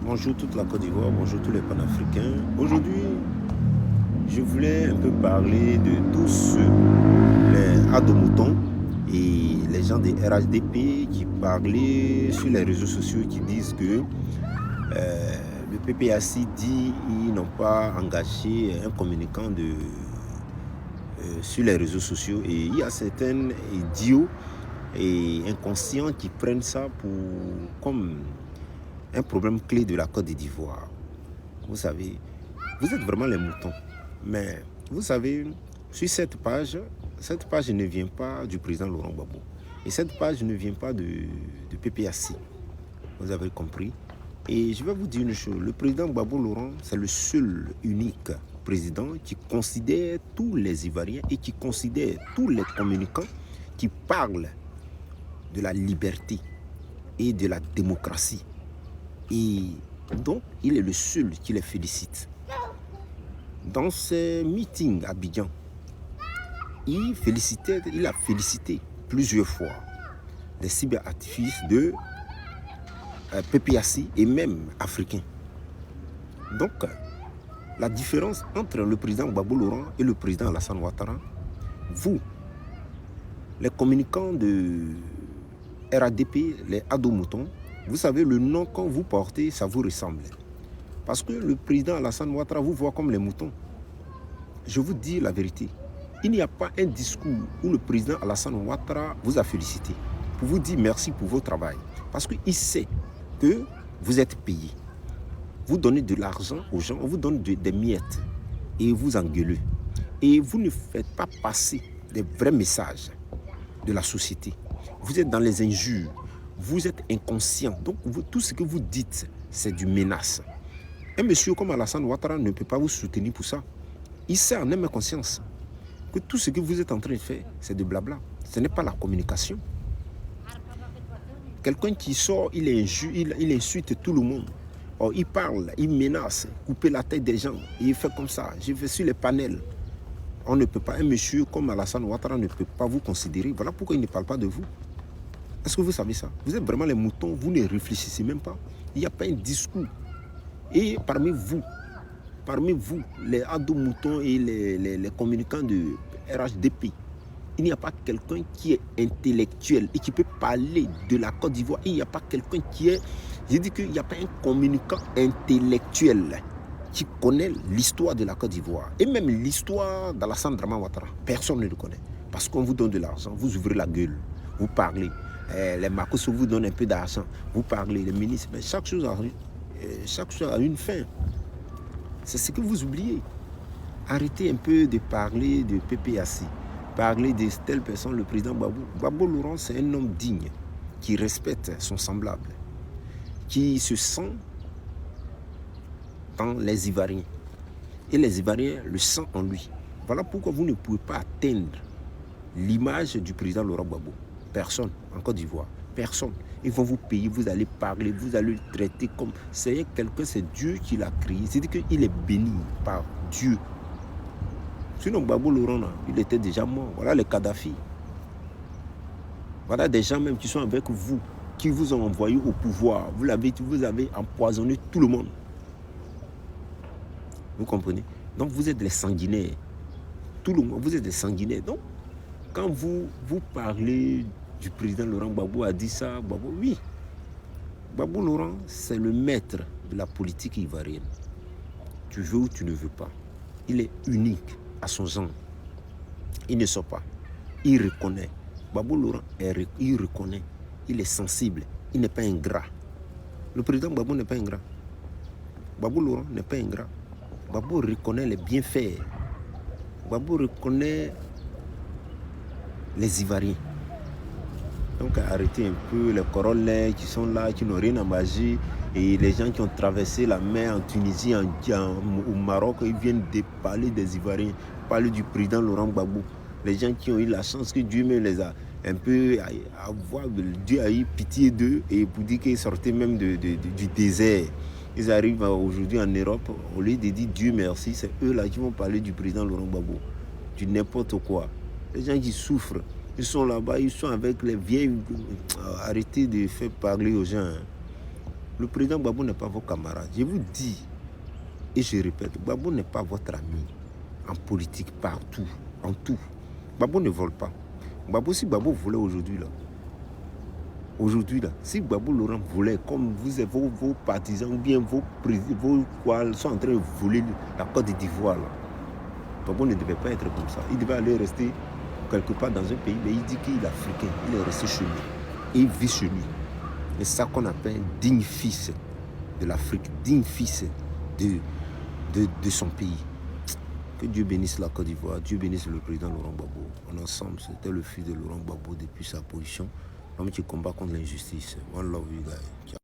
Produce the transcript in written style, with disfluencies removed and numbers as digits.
Bonjour toute la Côte d'Ivoire, bonjour tous les panafricains. Aujourd'hui, je voulais un peu parler de tous ceux, les adomoutons et les gens des RHDP qui parlaient sur les réseaux sociaux qui disent que le PPAC dit qu'ils n'ont pas engagé un communicant sur les réseaux sociaux et il y a certains idiots et inconscients qui prennent ça comme un problème clé de la Côte d'Ivoire. Vous savez, vous êtes vraiment les moutons. Mais vous savez, sur cette page ne vient pas du président Laurent Gbagbo. Et cette page ne vient pas de PPAC. Vous avez compris. Et je vais vous dire une chose. Le président Gbagbo Laurent, c'est le seul, unique président qui considère tous les Ivoiriens et qui considère tous les communicants qui parlent de la liberté et de la démocratie. Et donc, il est le seul qui les félicite. Dans ces meetings à Abidjan, il a félicité plusieurs fois les cyberactivistes de PPAC et même africains. Donc, la différence entre le président Gbagbo Laurent et le président Alassane Ouattara, vous, les communicants de RADP, les adomoutons, vous savez, le nom quand vous portez, ça vous ressemble. Parce que le président Alassane Ouattara vous voit comme les moutons. Je vous dis la vérité. Il n'y a pas un discours où le président Alassane Ouattara vous a félicité pour vous dire merci pour votre travail. Parce qu'il sait que vous êtes payé. Vous donnez de l'argent aux gens, on vous donne des miettes et vous engueulez. Et vous ne faites pas passer des vrais messages de la société. Vous êtes dans les injures. Vous êtes inconscient. Donc, tout ce que vous dites, c'est du menace. Un monsieur comme Alassane Ouattara ne peut pas vous soutenir pour ça. Il sait en âme et conscience que tout ce que vous êtes en train de faire, c'est de blabla. Ce n'est pas la communication. Quelqu'un qui sort, il insulte tout le monde. Or, il parle, il menace, couper la tête des gens. Et il fait comme ça. Je vais sur les panels. On ne peut pas, un monsieur comme Alassane Ouattara ne peut pas vous considérer. Voilà pourquoi il ne parle pas de vous. Est-ce que vous savez ça? Vous êtes vraiment les moutons, vous ne réfléchissez même pas. Il n'y a pas un discours. Et parmi vous, les ados-moutons et les communicants de RHDP, il n'y a pas quelqu'un qui est intellectuel et qui peut parler de la Côte d'Ivoire. Il n'y a pas quelqu'un qui est... J'ai dit qu'il n'y a pas un communicant intellectuel qui connaît l'histoire de la Côte d'Ivoire. Et même l'histoire d'Alassane Draman Ouattara. Personne ne le connaît. Parce qu'on vous donne de l'argent, vous ouvrez la gueule, vous parlez. Les Marcos vous donnent un peu d'argent, vous parlez, les ministres, mais chaque chose a une fin. C'est ce que vous oubliez. Arrêtez un peu de parler de PPAC, parler de telle personne, le président Gbagbo. Gbagbo Laurent, c'est un homme digne, qui respecte son semblable, qui se sent dans les Ivoiriens. Et les Ivoiriens le sentent en lui. Voilà pourquoi vous ne pouvez pas atteindre l'image du président Laurent Gbagbo. Personne en Côte d'Ivoire, personne. Ils vont vous payer, vous allez parler, vous allez le traiter comme... C'est quelqu'un, c'est Dieu qui l'a créé. C'est-à-dire qu'il est béni par Dieu. Sinon, Gbagbo Laurent, il était déjà mort. Voilà les Kadhafi. Voilà des gens même qui sont avec vous, qui vous ont envoyé au pouvoir. Vous avez empoisonné tout le monde. Vous comprenez? Donc vous êtes des sanguinaires. Tout le monde, vous êtes des sanguinaires. Donc, quand vous parlez du président Laurent Gbagbo a dit ça, Gbagbo, oui. Gbagbo Laurent, c'est le maître de la politique ivoirienne. Tu veux ou tu ne veux pas. Il est unique à son genre. Il ne sort pas. Il reconnaît. Gbagbo Laurent, il reconnaît. Il est sensible. Il n'est pas ingrat. Le président Gbagbo n'est pas ingrat. Gbagbo Laurent n'est pas ingrat. Gbagbo reconnaît les bienfaits. Gbagbo reconnaît les Ivoiriens. Donc arrêtez un peu les corollaires qui sont là, qui n'ont rien à manger. Et les gens qui ont traversé la mer en Tunisie, au Maroc, ils viennent de parler des Ivoiriens, parler du président Laurent Gbagbo. Les gens qui ont eu la chance que Dieu même les a un peu... Dieu a eu pitié d'eux et pour dire qu'ils sortaient même du désert. Ils arrivent aujourd'hui en Europe, au lieu de dire Dieu merci, c'est eux là qui vont parler du président Laurent Gbagbo. Du n'importe quoi. Les gens qui souffrent, ils sont là-bas, ils sont avec les vieilles. Arrêtez de faire parler aux gens. Le président Gbagbo n'est pas votre camarade. Je vous dis, et je répète, Gbagbo n'est pas votre ami. En politique, partout, en tout. Gbagbo ne vole pas. Gbagbo, si Gbagbo volait aujourd'hui, si Gbagbo Laurent volait, comme vous êtes vos partisans ou bien vos quoi, sont en train de voler la Côte d'Ivoire, Gbagbo ne devait pas être comme ça. Il devait aller rester quelque part dans un pays, mais il dit qu'il est africain, il est resté chez lui. Et il vit chez lui. C'est ça qu'on appelle un digne fils de l'Afrique, digne fils de son pays. Que Dieu bénisse la Côte d'Ivoire, Dieu bénisse le président Laurent Gbagbo. En ensemble, c'était le fils de Laurent Gbagbo depuis sa position. L'homme qui combat contre l'injustice. One love you guys. Ciao.